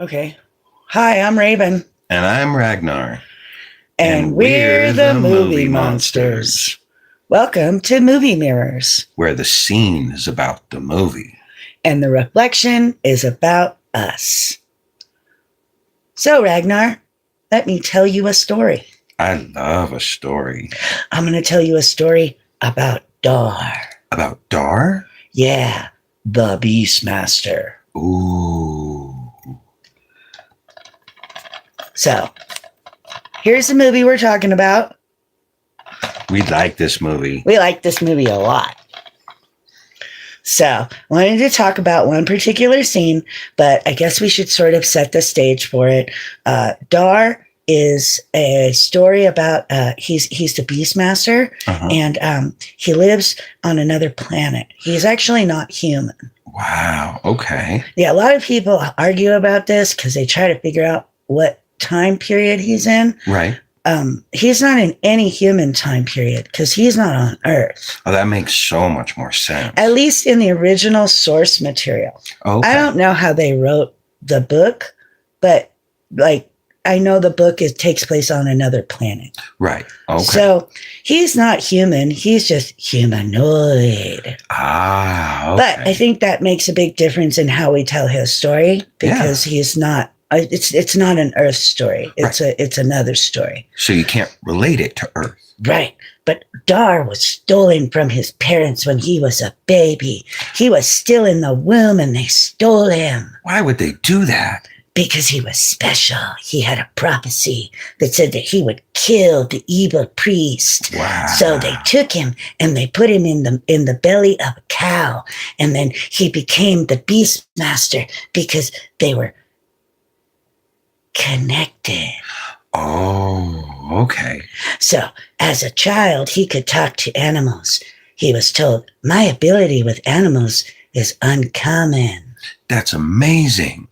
Okay. Hi, I'm Raven. And I'm Ragnar. And we're the Movie Monsters. Welcome to Movie Mirrors, where the scene is about the movie. and the reflection is about us. So, Ragnar, let me tell you a story. I love a story. I'm going to tell you a story about Dar. About Dar? Yeah, the Beastmaster. Ooh. So, here's the movie we're talking about. We like this movie. We like this movie a lot. So, I wanted to talk about one particular scene, but I guess we should sort of set the stage for it. Dar is a story about he's the Beastmaster, and he lives on another planet. He's actually not human. Wow. Okay. Yeah, a lot of people argue about this because they try to figure out what time period he's in. Right. He's not in any human time period because he's not on Earth. Oh, that makes so much more sense. At least in the original source material. Okay. I don't know how they wrote the book, but I know the book takes place on another planet. Right. Okay. So he's not human. He's just humanoid. Ah, okay. But I think that makes a big difference in how we tell his story because he's not. It's not an Earth story. It's another story. So you can't relate it to Earth. Right. But Dar was stolen from his parents when he was a baby. He was still in the womb and they stole him. Why would they do that? Because he was special. He had a prophecy that said that he would kill the evil priest. Wow. So they took him and they put him in the belly of a cow. And then he became the Beastmaster because they were connected. Oh, okay. So as a child, he could talk to animals. He was told, my ability with animals is uncommon. That's amazing.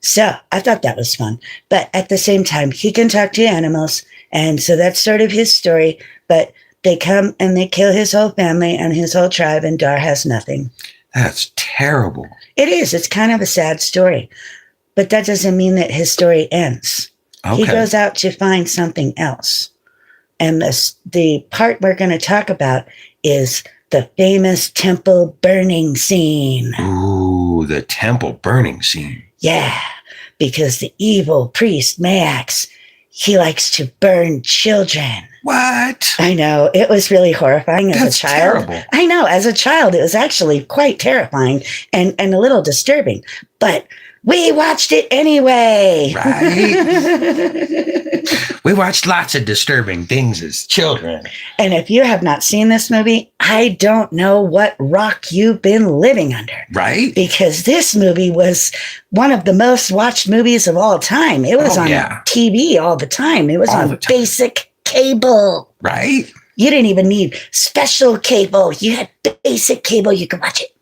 So I thought that was fun. But at the same time, he can talk to animals. And so that's sort of his story. But they come and they kill his whole family and his whole tribe, and Dar has nothing. That's terrible. It is. It's kind of a sad story. But that doesn't mean that his story ends. Okay. He goes out to find something else. And the part we're going to talk about is the famous temple burning scene. Ooh, the temple burning scene. Yeah, because the evil priest, Max, he likes to burn children. What? I know. It was really horrifying as a child. Terrible. I know. As a child, it was actually quite terrifying and a little disturbing. But we watched it anyway. Right. We watched lots of disturbing things as children. And if you have not seen this movie, I don't know what rock you've been living under. Right. Because this movie was one of the most watched movies of all time. It was on TV all the time. It was on basic cable. Right. You didn't even need special cable. You had basic cable. You could watch it.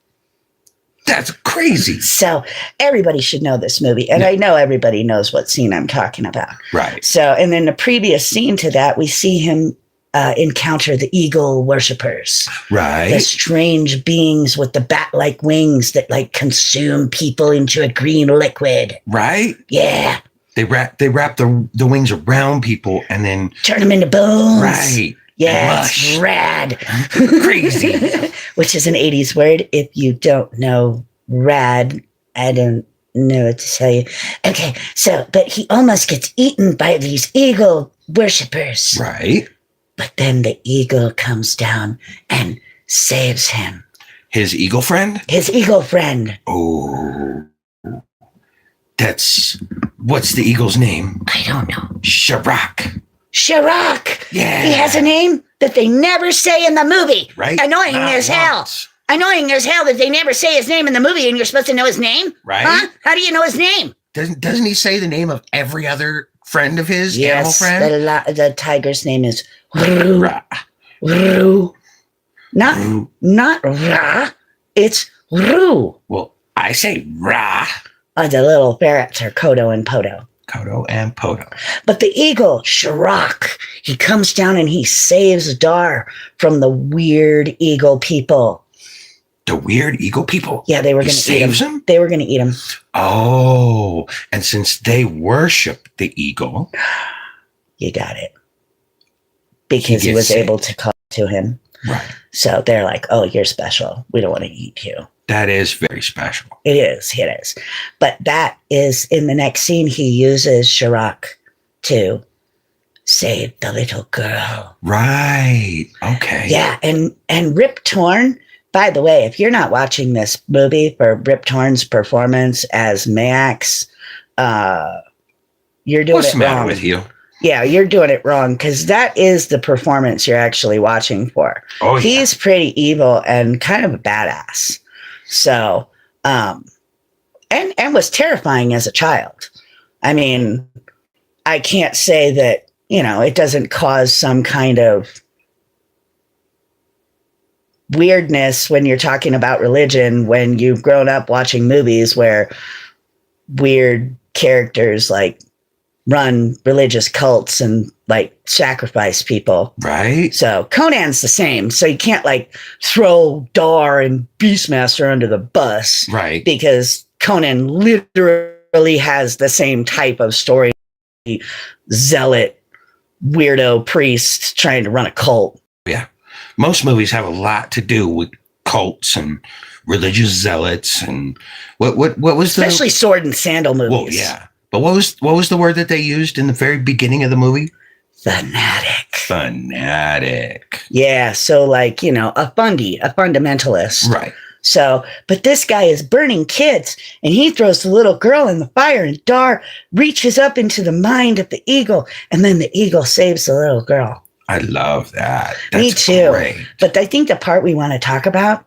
That's crazy. So everybody should know this movie. And I know everybody knows what scene I'm talking about. Right. So, and then the previous scene to that, we see him encounter the eagle worshippers. Right. The strange beings with the bat-like wings that consume people into a green liquid. Right. Yeah. They wrap the wings around people and then turn them into bones. Right. Yeah, it's rad. Crazy. Which is an 80s word. If you don't know rad, I don't know what to tell you. Okay, so, but he almost gets eaten by these eagle worshippers. Right. But then the eagle comes down and saves him. His eagle friend? His eagle friend. Oh. What's the eagle's name? I don't know. Sharak. Sharak. Yeah. He has a name that they never say in the movie. Right. Annoying as hell. Annoying as hell that they never say his name in the movie and you're supposed to know his name. Right. Huh? How do you know his name? Doesn't he say the name of every other friend of his, animal friend? The tiger's name is Roo. Roo. Not Ra. It's Roo. Well, I say Ra. The little ferrets are Kodo and Podo. Kodo and Podo. But the eagle, Sharak, he comes down and he saves Dar from the weird eagle people. The weird eagle people? Yeah, they were going to eat him. They were going to eat him. Oh, and since they worship the eagle. You got it. Because he was able to call to him. Right. So they're like, oh, you're special. We don't want to eat you. That is very special. It is. It is. But that is, in the next scene, he uses Chirac to save the little girl. Right. Okay. Yeah. And Rip Torn, by the way, if you're not watching this movie for Rip Torn's performance as Max, you're doing it wrong. What's the matter with you? Yeah, you're doing it wrong, because that is the performance you're actually watching for. Oh, yeah. He's pretty evil and kind of a badass. So, and was terrifying as a child. I mean, I can't say that, it doesn't cause some kind of weirdness when you're talking about religion, when you've grown up watching movies where weird characters like run religious cults and like sacrifice people. Right. So Conan's the same. So you can't like throw Dar and Beastmaster under the bus. Right. Because Conan literally has the same type of story. Zealot, weirdo priest trying to run a cult. Yeah. Most movies have a lot to do with cults and religious zealots and what was especially sword and sandal movies. Well, yeah. But what was the word that they used in the very beginning of the movie? Fanatic. Yeah, so like, a fundamentalist. Right. So, but this guy is burning kids, and he throws the little girl in the fire, and Dar reaches up into the mind of the eagle, and then the eagle saves the little girl. I love that. Me too. Great. But I think the part we want to talk about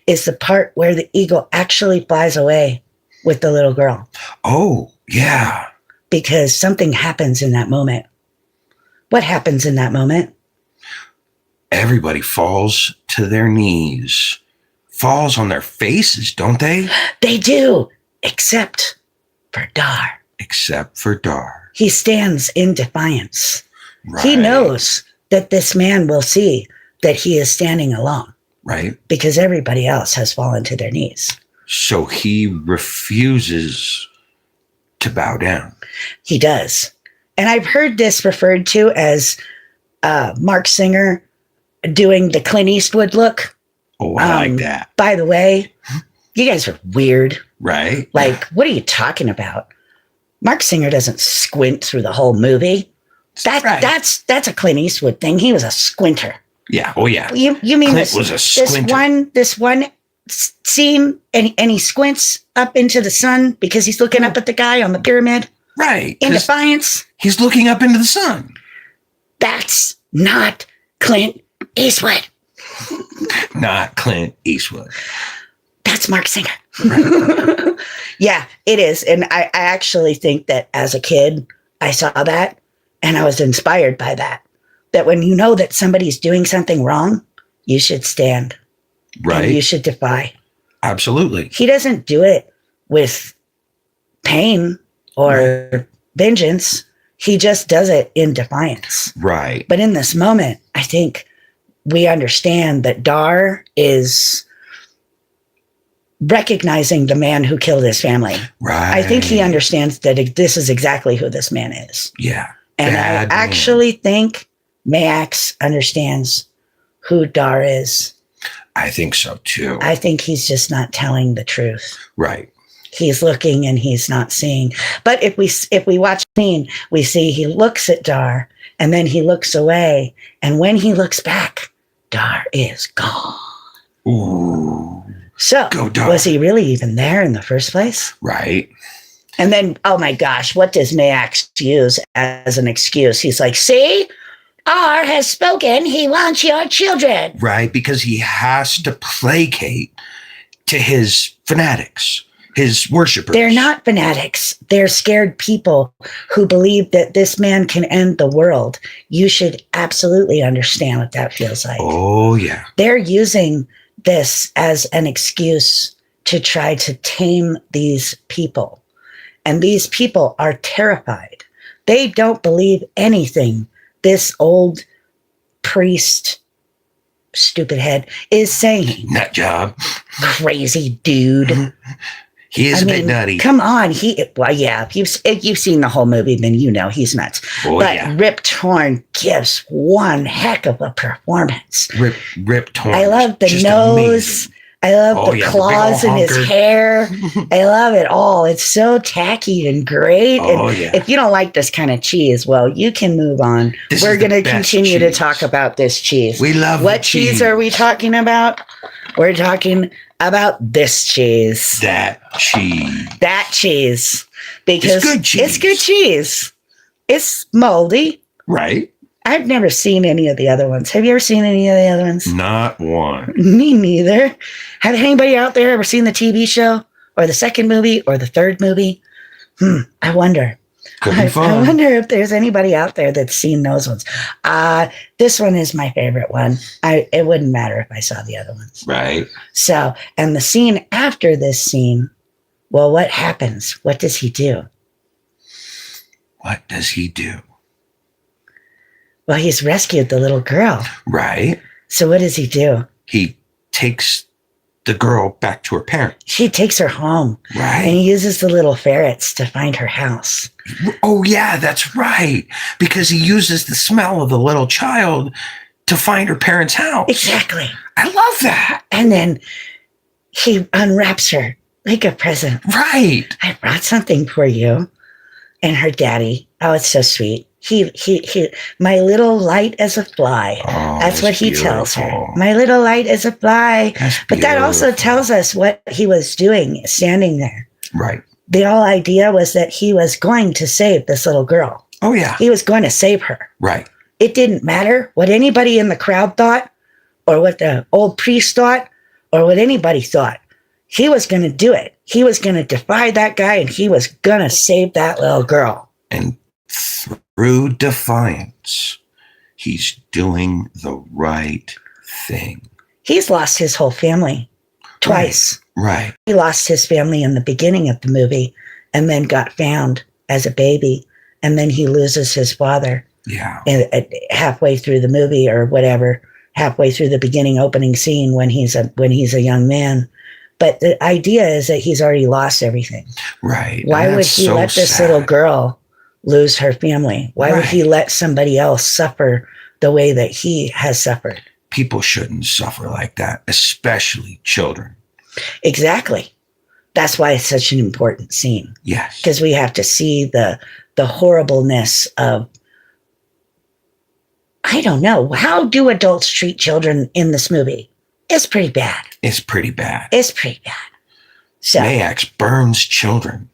is the part where the eagle actually flies away with the little girl. Oh, yeah. Because something happens in that moment. What happens in that moment? Everybody falls to their knees, falls on their faces, don't they? They do, except for Dar. Except for Dar. He stands in defiance. Right. He knows that this man will see that he is standing alone. Right. Because everybody else has fallen to their knees. So he refuses to bow down. He does. And I've heard this referred to as Mark Singer doing the Clint Eastwood look. Oh, I like that. By the way, you guys are weird. Right. Like, what are you talking about? Mark Singer doesn't squint through the whole movie. That's a Clint Eastwood thing. He was a squinter. Yeah. Oh, yeah. You mean Clint was a squinter. This one scene, and he squints up into the sun because he's looking up at the guy on the pyramid. Right. In defiance. He's looking up into the sun. That's not Clint Eastwood. Not Clint Eastwood. That's Mark Singer. Right. Yeah, it is. And I actually think that as a kid, I saw that and I was inspired by that. That when you know that somebody's doing something wrong, you should stand. Right. And you should defy. Absolutely. He doesn't do it with pain or vengeance. He just does it in defiance. Right. But in this moment, I think we understand that Dar is recognizing the man who killed his family. Right. I think he understands that this is exactly who this man is. Yeah. And I actually think Max understands who Dar is. I think so too. I think he's just not telling the truth. Right. He's looking and he's not seeing. But if we watch the scene, we see he looks at Dar and then he looks away. And when he looks back, Dar is gone. Ooh. So was he really even there in the first place? Right. And then, oh my gosh, what does Max use as an excuse? He's like, see, R has spoken. He wants your children. Right. Because he has to placate to his fanatics, his worshipers. They're not fanatics. They're scared people who believe that this man can end the world. You should absolutely understand what that feels like. Oh, yeah. They're using this as an excuse to try to tame these people. And these people are terrified. They don't believe anything this old priest stupid head is saying. Nut job. Crazy dude. He is a bit nutty. Come on. Well, yeah, if you've seen the whole movie, then you know he's nuts. Oh, but yeah. Rip Torn gives one heck of a performance. Rip Torn. I love the nose. Amazing. I love the claws in his hair. I love it all. It's so tacky and great. Oh, and yeah. If you don't like this kind of cheese, well, you can move on. We're going to continue to talk about this cheese. We love what cheese are we talking about? We're talking about this cheese. That cheese. Because it's good cheese. It's moldy. Right. I've never seen any of the other ones. Have you ever seen any of the other ones? Not one. Me neither. Have anybody out there ever seen the TV show or the second movie or the third movie? I wonder. Could be fun. I wonder if there's anybody out there that's seen those ones. This one is my favorite one. It wouldn't matter if I saw the other ones. Right. So, and the scene after this scene, well, what happens? What does he do? What does he do? Well, he's rescued the little girl. Right. So what does he do? He takes the girl back to her parents. He takes her home. Right. And he uses the little ferrets to find her house. Oh, yeah, that's right. Because he uses the smell of the little child to find her parents' house. Exactly. I love that. And then he unwraps her like a present. Right. I brought something for you. And her daddy. Oh, it's so sweet. He, my little light as a fly. Oh, that's what he beautiful. tells her. My little light as a fly. But that also tells us what he was doing, standing there. Right. The whole idea was that he was going to save this little girl. Oh, yeah. He was going to save her. Right. It didn't matter what anybody in the crowd thought or what the old priest thought or what anybody thought. He was going to do it. He was going to defy that guy and he was going to save that little girl. And through defiance, he's doing the right thing. He's lost his whole family twice. Right. He lost his family in the beginning of the movie and then got found as a baby. And then he loses his father. Yeah. Halfway through the movie or whatever, halfway through the beginning opening scene when he's a young man. But the idea is that he's already lost everything. Right. Why would he let this little girl lose her family? Why would he let somebody else suffer the way that he has suffered? People shouldn't suffer like that, especially children. Exactly. That's why it's such an important scene. Yes. Because we have to see the horribleness of, I don't know, how do adults treat children in this movie? It's pretty bad. It's pretty bad. So Mayax burns children.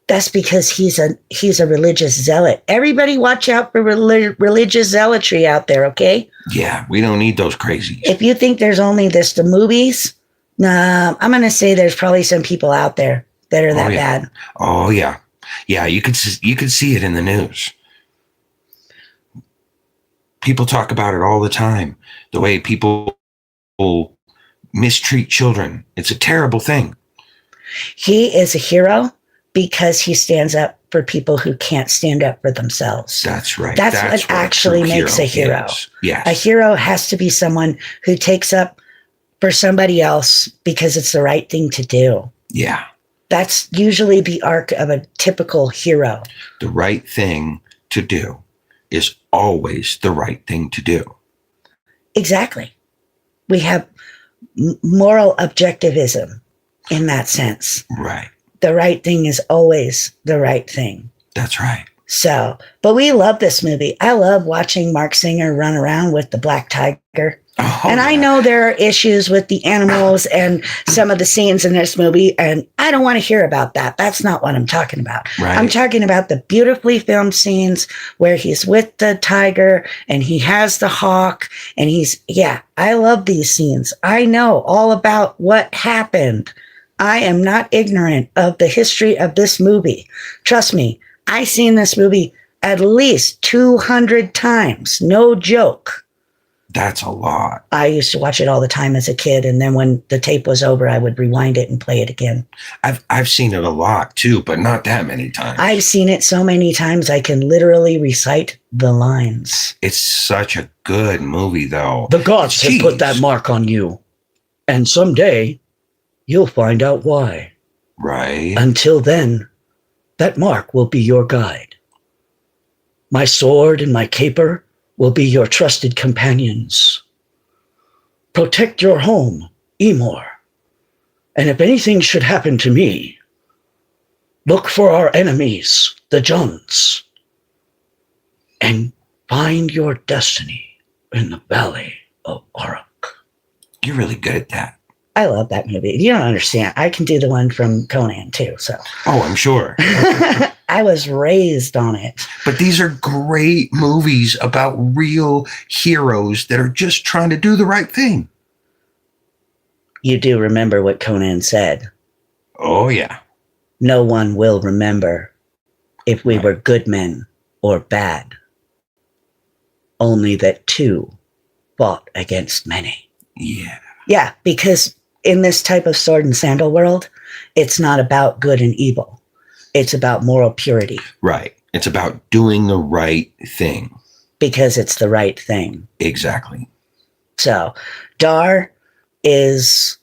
That's because he's a religious zealot. Everybody watch out for religious zealotry out there, okay? Yeah, we don't need those crazies. If you think there's only the movies, nah, I'm going to say there's probably some people out there that are that bad. Oh, yeah. Yeah, you could see it in the news. People talk about it all the time. The way people mistreat children. It's a terrible thing. He is a hero because he stands up for people who can't stand up for themselves. That's right. That's what actually makes a hero. Yes. A hero has to be someone who takes up for somebody else because it's the right thing to do. Yeah. That's usually the arc of a typical hero. The right thing to do is always the right thing to do. Exactly. We have moral objectivism in that sense. Right. The right thing is always the right thing. That's right. So, but we love this movie. I love watching Mark Singer run around with the black tiger. Oh, and I know there are issues with the animals and some of the scenes in this movie, and I don't want to hear about that. That's not what I'm talking about. Right. I'm talking about the beautifully filmed scenes where he's with the tiger and he has the hawk and I love these scenes. I know all about what happened. I am not ignorant of the history of this movie. Trust me, I've seen this movie at least 200 times. No joke. That's a lot. I used to watch it all the time as a kid, and then when the tape was over, I would rewind it and play it again. I've seen it a lot too, but not that many times. I've seen it so many times I can literally recite the lines. It's such a good movie, though. The gods have put that mark on you, and someday you'll find out why. Right. Until then, that mark will be your guide. My sword and my caper will be your trusted companions. Protect your home, Emor. And if anything should happen to me, look for our enemies, the Juns, and find your destiny in the Valley of Arak. You're really good at that. I love that movie. You don't understand. I can do the one from Conan too, so. Oh, I'm sure. I was raised on it. But these are great movies about real heroes that are just trying to do the right thing. You do remember what Conan said. Oh, yeah. No one will remember if we were good men or bad. Only that two fought against many. Yeah. Yeah, because in this type of sword and sandal world, it's not about good and evil. It's about moral purity. Right. It's about doing the right thing. Because it's the right thing. Exactly. So, Dar is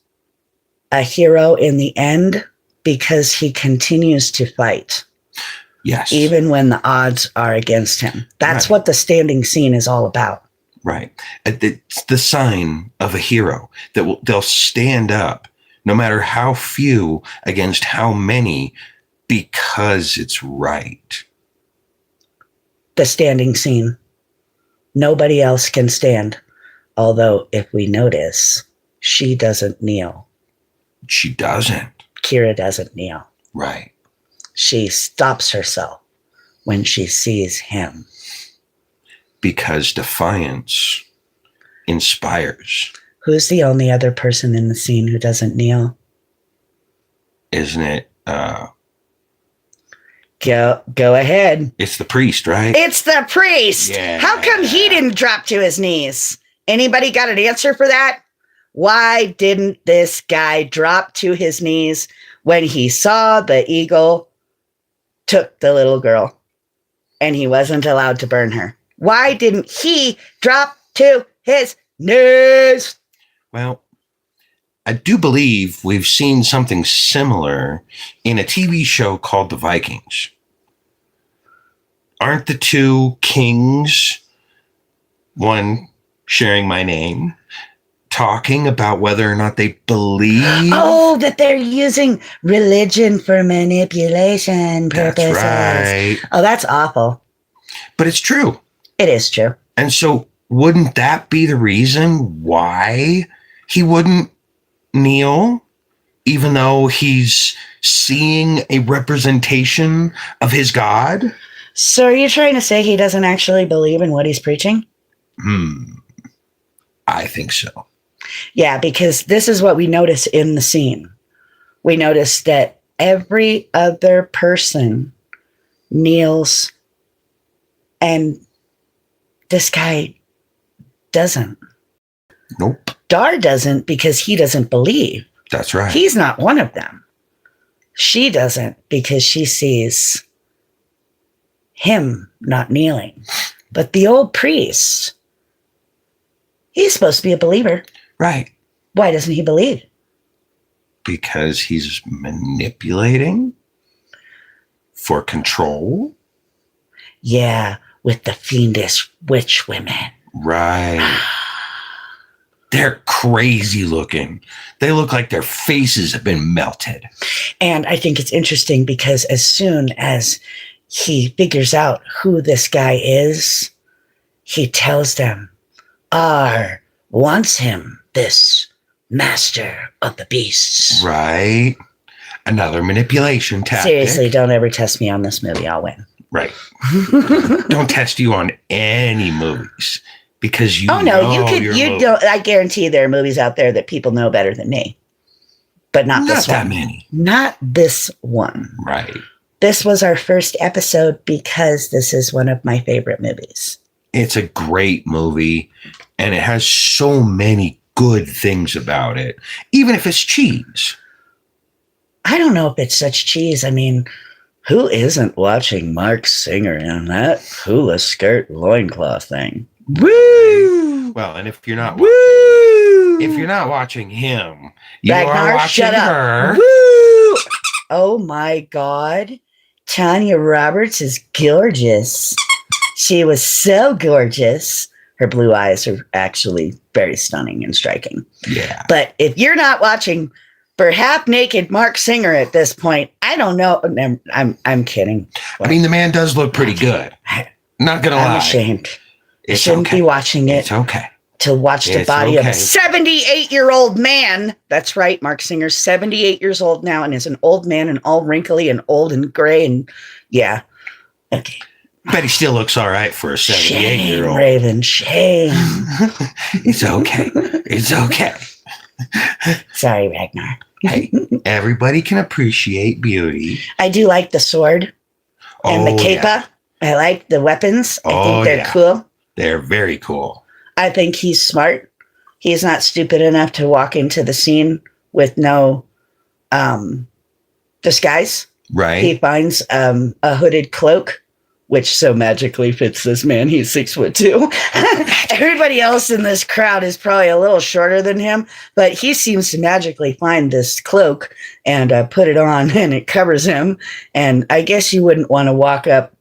a hero in the end because he continues to fight. Yes. Even when the odds are against him. That's what the standing scene is all about. Right. It's the sign of a hero that they'll stand up no matter how few against how many because it's right. The standing scene. Nobody else can stand. Although, if we notice, she doesn't kneel. She doesn't. Kira doesn't kneel. Right. She stops herself when she sees him. Because defiance inspires. Who's the only other person in the scene who doesn't kneel? Isn't it? Go ahead. It's the priest, right? It's the priest. Yeah. How come he didn't drop to his knees? Anybody got an answer for that? Why didn't this guy drop to his knees when he saw the eagle took the little girl and he wasn't allowed to burn her? Why didn't he drop to his knees? Well, I do believe we've seen something similar in a TV show called The Vikings. Aren't the two kings, one sharing my name, talking about whether or not they believe? Oh, that they're using religion for manipulation purposes. That's right. Oh, that's awful. But it's true. It is true. And so wouldn't that be the reason why he wouldn't kneel, even though he's seeing a representation of his God? So are you trying to say he doesn't actually believe in what he's preaching? I think so. Yeah, because this is what we notice in the scene. We notice that every other person kneels and this guy doesn't. Nope. Dar doesn't because he doesn't believe. That's right. He's not one of them. She doesn't because she sees him not kneeling. But the old priest, he's supposed to be a believer. Right. Why doesn't he believe? Because he's manipulating for control. Yeah, with the fiendish witch women. Right. They're crazy looking. They look like their faces have been melted. And I think it's interesting because as soon as he figures out who this guy is, he tells them, R wants him, this master of the beasts. Right. Another manipulation tactic. Seriously, don't ever test me on this movie. I'll win. Right. Don't test you on any movies because you. Oh no, know you could. You don't. I guarantee there are movies out there that people know better than me, but not this one. Not that many. Not this one. Right. This was our first episode because this is one of my favorite movies. It's a great movie, and it has so many good things about it, even if it's cheese. I don't know if it's such cheese. I mean, who isn't watching Mark Singer in that hula skirt loincloth thing? Woo! Well, and if you're not watching him, you Ragnar, are watching shut up. her. Woo! Oh my God. Tanya Roberts is gorgeous. She was so gorgeous. Her blue eyes are actually very stunning and striking. Yeah. But if you're not watching for half naked Mark Singer at this point, I don't know. I'm kidding. I mean, the man does look pretty good. Not gonna lie. I'm ashamed. I It's shouldn't okay. be watching it. It's okay. To watch the It's body of okay. a 78-year-old man. That's right. Mark Singer's 78 years old now and is an old man and all wrinkly and old and gray. And yeah. Okay. But he still looks all right for a 78-year-old. Raven, shame. It's okay. It's okay. Sorry, Ragnar. Hey, everybody can appreciate beauty. I do like the sword and the cape. Yeah. I like the weapons. I think they're yeah. cool. They're very cool. I think he's smart. He's not stupid enough to walk into the scene with no disguise. Right. He finds a hooded cloak, which so magically fits this man. He's 6'2". Everybody else in this crowd is probably a little shorter than him, but he seems to magically find this cloak and put it on, and it covers him. And I guess you wouldn't want to walk up,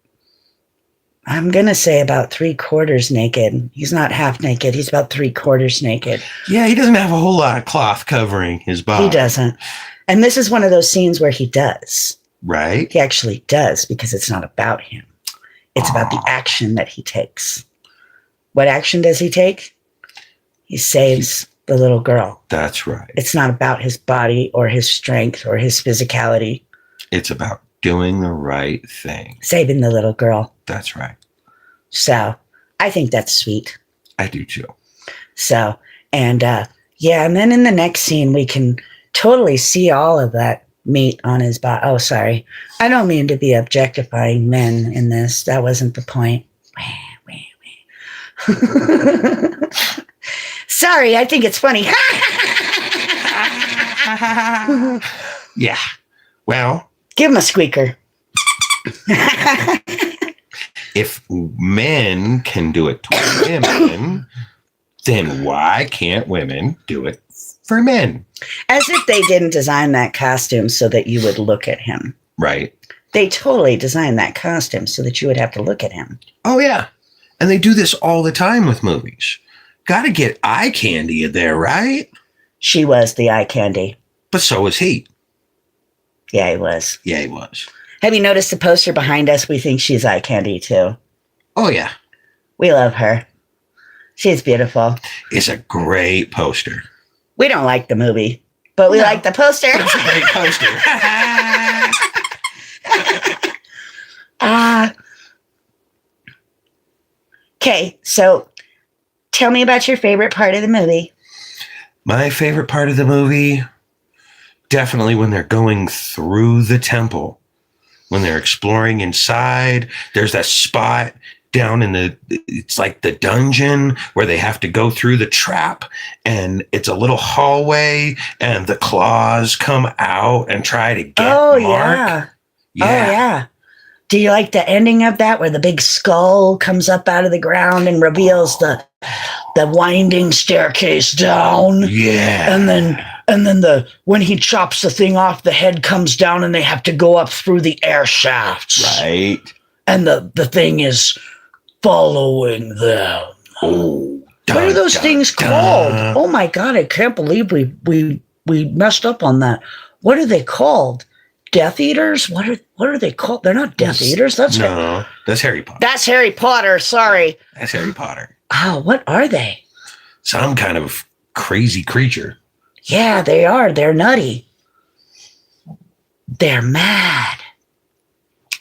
I'm going to say about 3/4 naked. He's not half naked. He's about 3/4 naked. Yeah, he doesn't have a whole lot of cloth covering his body. He doesn't. And this is one of those scenes where he does. Right. He actually does, because it's not about him. It's about the action that he takes. What action does he take? He saves the little girl. That's right. It's not about his body or his strength or his physicality. It's about doing the right thing. Saving the little girl. That's right. So I think that's sweet. I do too. So, and yeah, and then in the next scene, we can totally see all of that meat on his body. Oh, sorry. I don't mean to be objectifying men in this. That wasn't the point. Sorry, I think it's funny. Yeah. Well, Give him a squeaker. if men can do it to women, then why can't women do it for men? As if they didn't design that costume so that you would look at him. Right. They totally designed that costume so that you would have to look at him. Oh, yeah. And they do this all the time with movies. Got to get eye candy in there, right? She was the eye candy. But so was he. Yeah, he was. Yeah, he was. Have you noticed the poster behind us? We think she's eye candy too. Oh, yeah. We love her. She's beautiful. It's a great poster. We don't like the movie, but we like the poster. It's a great poster. Okay, so tell me about your favorite part of the movie. My favorite part of the movie, definitely when they're going through the temple, when they're exploring inside. There's that spot down in it's like the dungeon where they have to go through the trap, and it's a little hallway, and the claws come out and try to get Mark. Yeah. Yeah. Oh, yeah. Do you like the ending of that where the big skull comes up out of the ground and reveals the winding staircase down? Yeah. And then when he chops the thing off, the head comes down and they have to go up through the air shafts. Right. And the thing is following them. Oh. What are those things called? Oh my God, I can't believe we messed up on that. What are they called? Death Eaters? What are they called? They're not Death Eaters. That's Harry Potter. That's Harry Potter. Sorry. That's Harry Potter. Oh, what are they? Some kind of crazy creature. Yeah, they are. They're nutty. They're mad.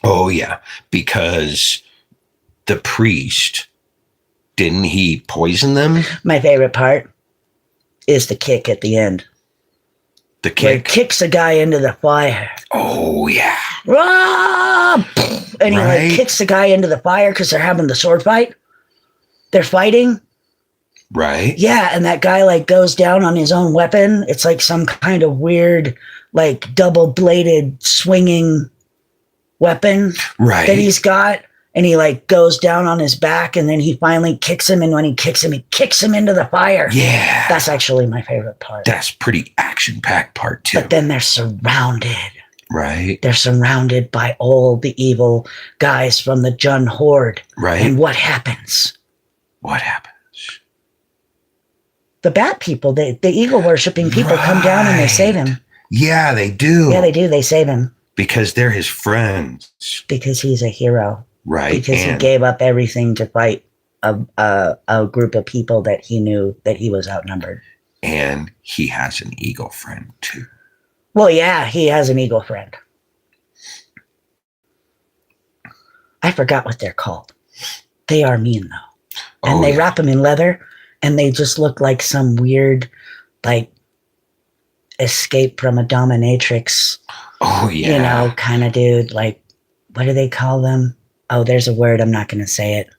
Oh, yeah. Because the priest, didn't he poison them? My favorite part is the kick at the end. The Where he kick? kicks a guy into the fire. Oh, yeah. Ah! And he like kicks the guy into the fire because they're having the sword fight. They're fighting. Right. Yeah, and that guy like goes down on his own weapon. It's like some kind of weird, like double-bladed swinging weapon Right. that he's got. And he like goes down on his back, and then he finally kicks him. And when he kicks him into the fire. Yeah. That's actually my favorite part. That's pretty action-packed part too. But then they're surrounded. Right. They're surrounded by all the evil guys from the Jun Horde. Right. And what happens? What happens? The bat people, the eagle worshipping people come down and they save him. Yeah, they do. Yeah, they do. They save him. Because they're his friends. Because he's a hero. Right. Because he gave up everything to fight a group of people that he knew that he was outnumbered. And he has an eagle friend too. Well, yeah, he has an eagle friend. I forgot what they're called. They are mean though. And they wrap them in leather, and they just look like some weird, like, escape from a dominatrix. Oh, yeah. Kind of dude. Like, what do they call them? Oh, there's a word. I'm not going to say it.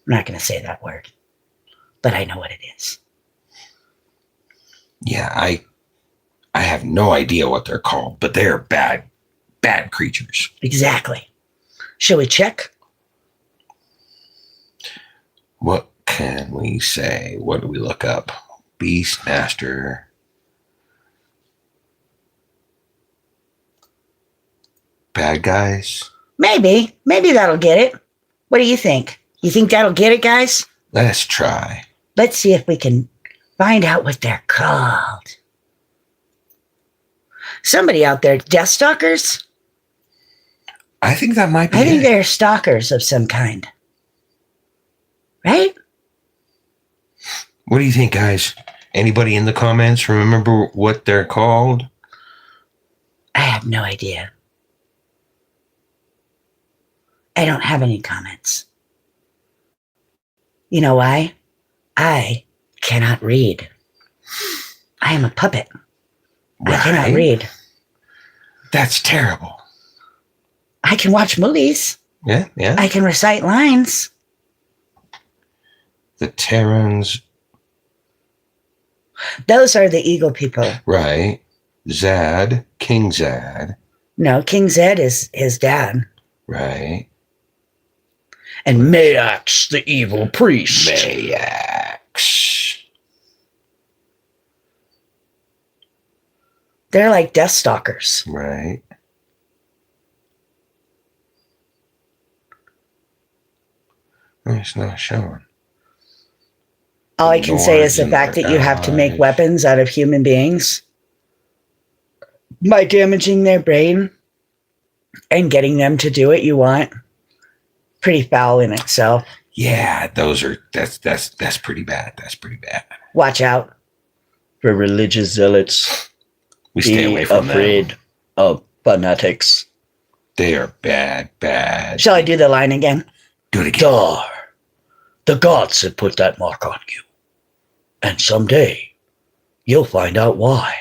I'm not going to say that word. But I know what it is. Yeah, I have no idea what they're called, but they're bad creatures. Exactly. Shall we check? What can we say? What do we look up? Beastmaster. Bad guys? Maybe that'll get it. What do you think? You think that'll get it, guys? Let's try. Let's see if we can find out what they're called. Somebody out there, Death Stalkers? I think that might be I think they're stalkers of some kind. Right? What do you think, guys? Anybody in the comments remember what they're called? I have no idea. I don't have any comments. You know why? I cannot read. I am a puppet. Right. I cannot read. That's terrible. I can watch movies. Yeah. I can recite lines. The Terrans. Those are the eagle people. Right. Zad. King Zad. No, King Zed is his dad. Right. And Mayax, the evil priest. Mayax. They're like Death Stalkers. Right. It's not showing. All I can say is the fact that you have to make weapons out of human beings by damaging their brain and getting them to do what you want. Pretty foul in itself. Yeah, that's pretty bad. That's pretty bad. Watch out for religious zealots. We stay away from afraid them. of fanatics. They are bad. Shall I do the line again? Do it again. Dar, the gods have put that mark on you. And someday, you'll find out why.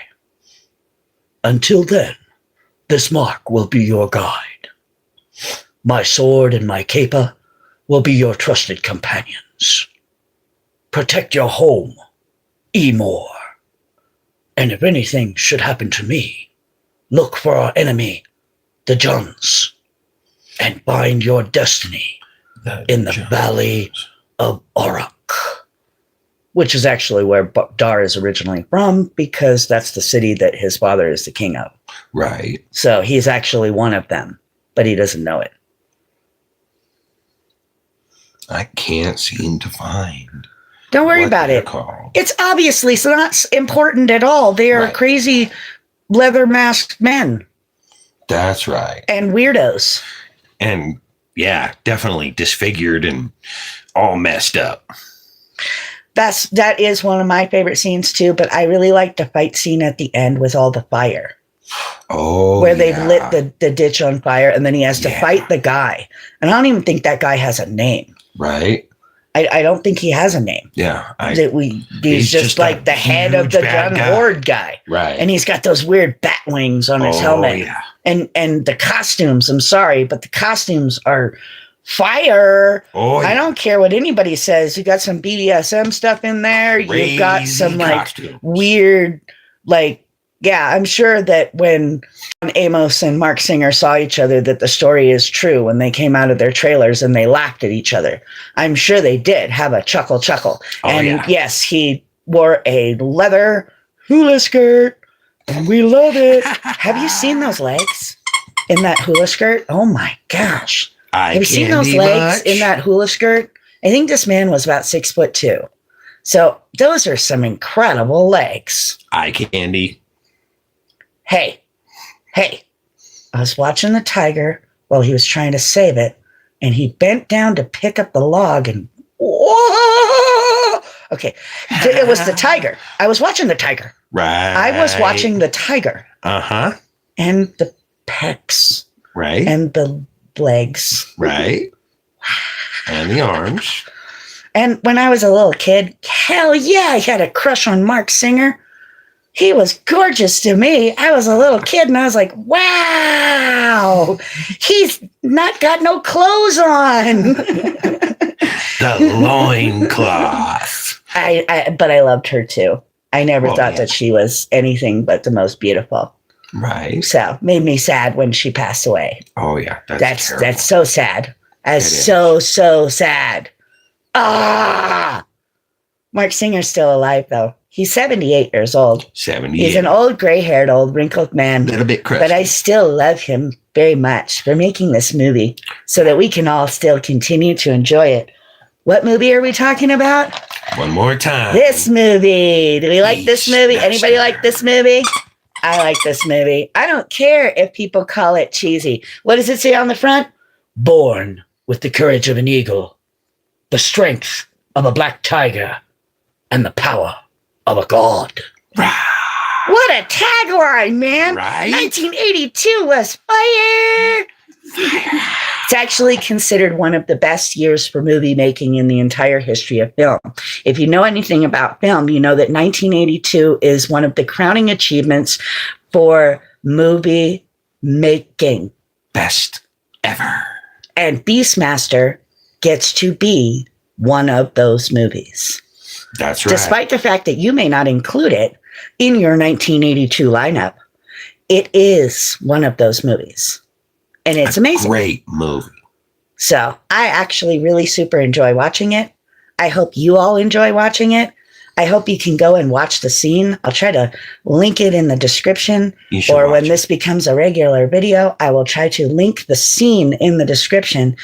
Until then, this mark will be your guide. My sword and my caper will be your trusted companions. Protect your home, Emor. And if anything should happen to me, look for our enemy, the Juns, and find your destiny in the Valley of Aurak, which is actually where Dar is originally from, because that's the city that his father is the king of. Right. So he's actually one of them, but he doesn't know it. I can't seem to find. Don't worry about it. Called. It's obviously not important at all. They are crazy leather masked men. That's right. And weirdos. And yeah, definitely disfigured and all messed up. That is one of my favorite scenes too, but I really like the fight scene at the end with all the fire. Oh, where they've lit the ditch on fire, and then he has to fight the guy. And I don't even think that guy has a name. Right. I don't think he has a name. Yeah. He's just like the head of the Jun Horde guy. Right. And he's got those weird bat wings on his helmet. Yeah. And the costumes, I'm sorry, but the costumes are fire. Oh, yeah. I don't care what anybody says. You got some BDSM stuff in there. You've got Crazy some like costumes. weird, like, yeah, I'm sure that when Amos and Mark Singer saw each other, that the story is true when they came out of their trailers and they laughed at each other. I'm sure they did have a chuckle. Oh, And yeah. yes, he wore a leather hula skirt and we love it. Have you seen those legs in that hula skirt? Oh my gosh. Have you seen those legs in that hula skirt? I think this man was about 6'2". So those are some incredible legs. Eye candy. Hey, I was watching the tiger while he was trying to save it, and he bent down to pick up the log and whoa! Okay, it was the tiger. I was watching the tiger. Right. I was watching the tiger. Uh-huh. And the pecs. Right. And the legs. Right. And the arms. And when I was a little kid, hell yeah, I had a crush on Mark Singer. He was gorgeous to me. I was a little kid and I was like, wow, he's not got no clothes on. The loincloth. But I loved her too. I never thought that she was anything but the most beautiful. Right. So made me sad when she passed away. Oh yeah. That's so sad. So sad. Ah! Mark Singer's still alive though. He's 78 years old. 78. He's an old, gray-haired, old, wrinkled man. A little bit crusty. But I still love him very much for making this movie so that we can all still continue to enjoy it. What movie are we talking about? One more time. This movie. Do we like this movie? Anybody like this movie? I like this movie. I don't care if people call it cheesy. What does it say on the front? Born with the courage of an eagle, the strength of a black tiger, and the power of a god. What a tagline, man. Right? 1982 was fire. It's actually considered one of the best years for movie making in the entire history of film. If you know anything about film, you know that 1982 is one of the crowning achievements for movie making. Best ever. And Beastmaster gets to be one of those movies. That's right. Despite the fact that you may not include it in your 1982 lineup, it is one of those movies. And it's amazing. Great movie. So I actually really super enjoy watching it. I hope you all enjoy watching it. I hope you can go and watch the scene. I'll try to link it in the description. Or when this becomes a regular video, I will try to link the scene in the description.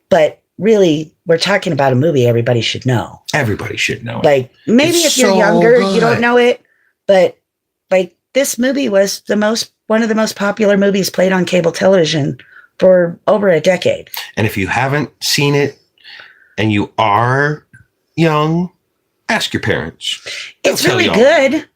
But really, we're talking about a movie everybody should know. Everybody should know it. Like, maybe if you're younger, you don't know it. But, like, this movie was one of the most popular movies played on cable television for over a decade. And if you haven't seen it and you are young, ask your parents. It's really good.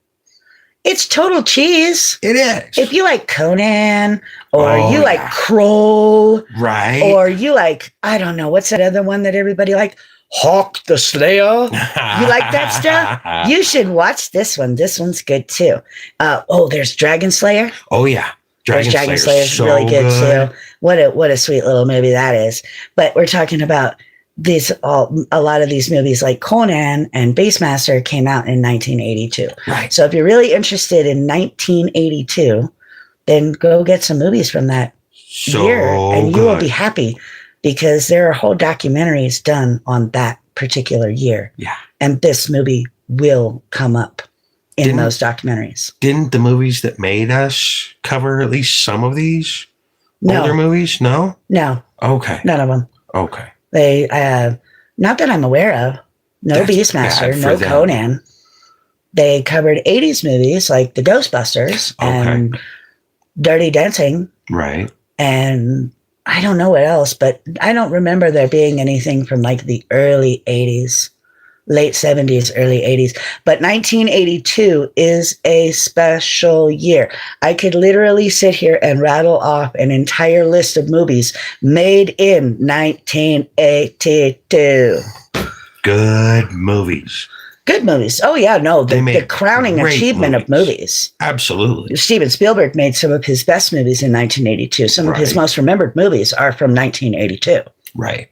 It's total cheese. It is. If you like Conan, or you like Kroll, right? Or you like, I don't know, what's that other one that everybody like? Hawk the Slayer. You like that stuff? You should watch this one. This one's good too. There's Dragon Slayer. Oh yeah, Dragon Slayer is so really good too. What a sweet little movie that is. But we're talking about a lot of these movies like Conan and Beastmaster came out in 1982. Right. So if you're really interested in 1982, then go get some movies from that year and you will be happy because there are whole documentaries done on that particular year. Yeah. And this movie will come up in those documentaries. Didn't the movies that made us cover at least some of these older movies? No? No. Okay. None of them. Okay. They, not that I'm aware of. No Beastmaster, no Conan. They covered 80s movies like the Ghostbusters and Dirty Dancing. Right. And I don't know what else, but I don't remember there being anything from like the early 80s, late 70s, early 80s. But 1982 is a special year. I could literally sit here and rattle off an entire list of movies made in 1982. Good movies. Good movies. Oh, yeah, no, the crowning achievement of movies. Absolutely. Steven Spielberg made some of his best movies in 1982. Some of his most remembered movies are from 1982. Right.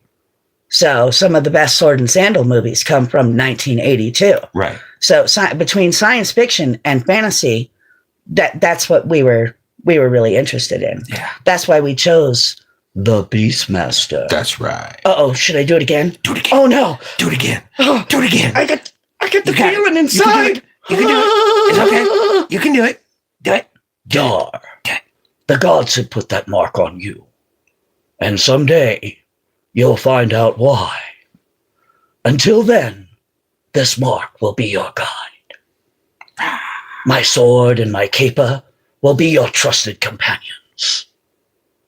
So some of the best sword and sandal movies come from 1982. Right. So between science fiction and fantasy, that's what we were really interested in. Yeah. That's why we chose the Beastmaster. That's right. Uh-oh, should I do it again? Do it again. Oh no. Do it again. Oh, Do it again. I get the feeling inside. You can do it. It's okay. You can do it. Do it. Dar. The gods had put that mark on you. And someday you'll find out why. Until then, this mark will be your guide. My sword and my caper will be your trusted companions.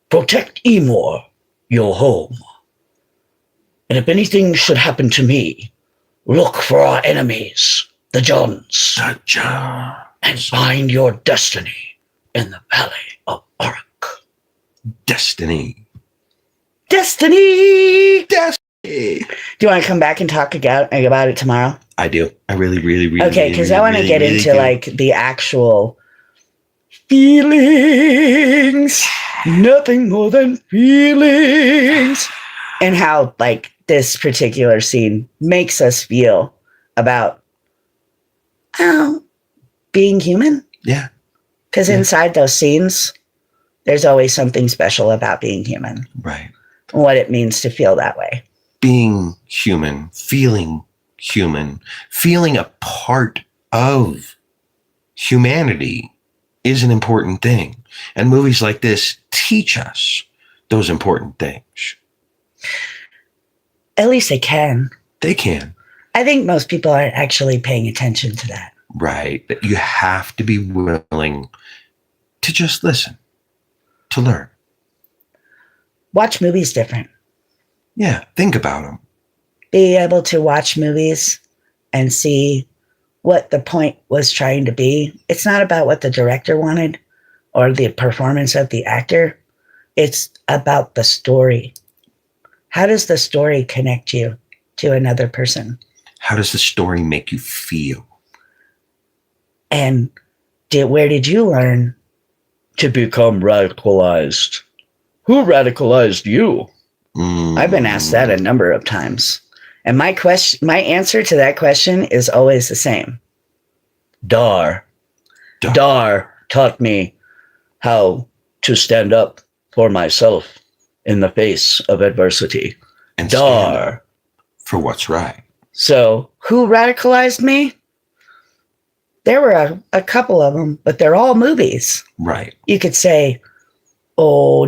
Protect Emor, your home. And if anything should happen to me, look for our enemies, the Johns. The Johns. And find your destiny in the Valley of Uruk. Destiny. Destiny! Destiny. Do you want to come back and talk about it tomorrow? I do. I really, really, really. Okay, because I want to get into do. like the actual feelings, nothing more than feelings, and how like this particular scene makes us feel about being human. Yeah. Because inside those scenes, there's always something special about being human. Right. And what it means to feel that way. Being human, feeling a part of humanity is an important thing. And movies like this teach us those important things. At least they can. They can. I think most people aren't actually paying attention to that. Right. You have to be willing to just listen, to learn. Watch movies different. Yeah. Think about them. Be able to watch movies and see what the point was trying to be. It's not about what the director wanted or the performance of the actor. It's about the story. How does the story connect you to another person? How does the story make you feel? And where did you learn to become radicalized? Who radicalized you? I've been asked that a number of times. And my answer to that question is always the same. Dar. Dar taught me how to stand up for myself in the face of adversity. And Dar. For what's right. So, who radicalized me? There were a couple of them, but they're all movies. Right. You could say,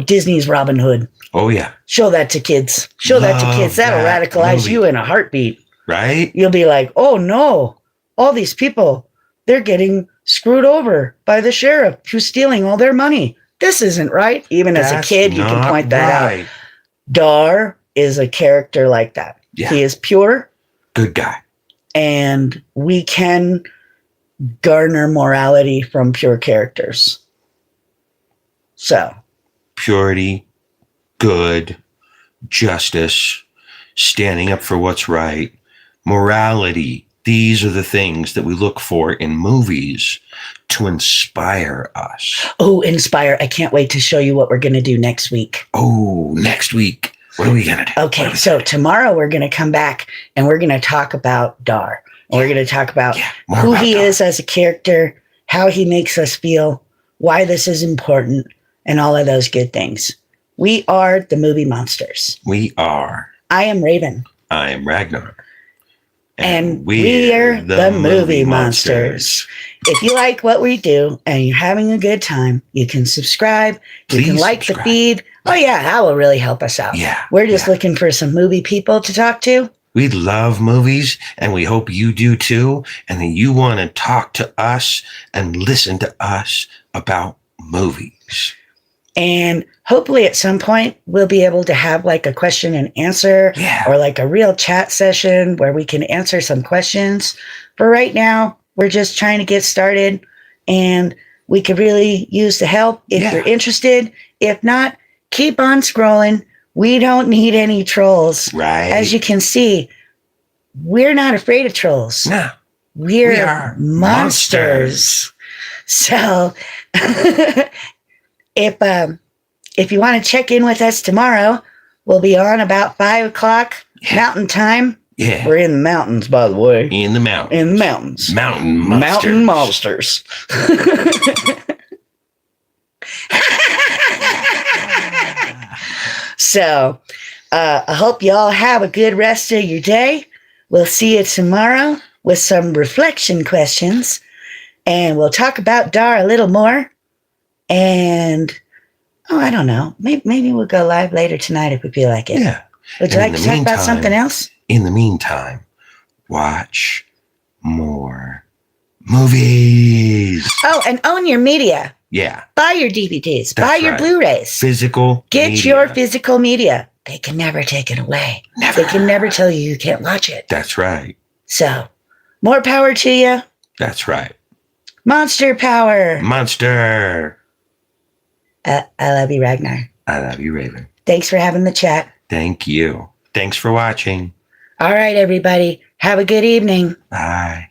Disney's Robin Hood. Oh, yeah. Show that to kids. Show that to kids. That'll radicalize you in a heartbeat. Right? You'll be like, oh no, all these people, they're getting screwed over by the sheriff who's stealing all their money. This isn't right. Even as a kid, you can point that out. Dar is a character like that. Yeah. He is pure. Good guy. And we can garner morality from pure characters. So. Purity, good, justice, standing up for what's right, morality. These are the things that we look for in movies to inspire us. Oh, inspire. I can't wait to show you what we're going to do next week. Oh, next week. What are we going to do? Okay, so tomorrow we're going to come back and we're going to talk about Dar. And we're going to talk about who he is as a character, how he makes us feel, why this is important, and all of those good things. We are the Movie Monsters. We are. I am Raven. I am Ragnar. And we're the Movie Monsters. If you like what we do and you're having a good time, you can subscribe. You can like the feed. Oh, yeah, that will really help us out. Yeah. We're just looking for some movie people to talk to. We love movies, and we hope you do too. And that you want to talk to us and listen to us about movies. And hopefully at some point we'll be able to have like a question and answer or like a real chat session where we can answer some questions. But right now we're just trying to get started and we could really use the help if you're interested. If not, keep on scrolling. We don't need any trolls. Right. As you can see, we're not afraid of trolls. No. We are monsters. So if you want to check in with us tomorrow, will be on about 5 o'clock Mountain Time. Yeah. We're in the mountains, by the way. In the mountains. In the mountains. Mountain monsters. Mountain monsters. So, I hope y'all have a good rest of your day. We'll see you tomorrow with some reflection questions. And we'll talk about Dar a little more. And, I don't know. Maybe we'll go live later tonight if we feel like it. Yeah. Would you like to talk about something else? In the meantime, watch more movies. Oh, and own your media. Yeah. Buy your DVDs. That's Buy your right. Blu-rays. Physical Get media. your physical media. They can never take it away. Never. They can never tell you can't watch it. That's right. So, more power to you. That's right. Monster power. Monster. I love you, Ragnar. I love you, Raven. Thanks for having the chat. Thank you. Thanks for watching. All right, everybody. Have a good evening. Bye.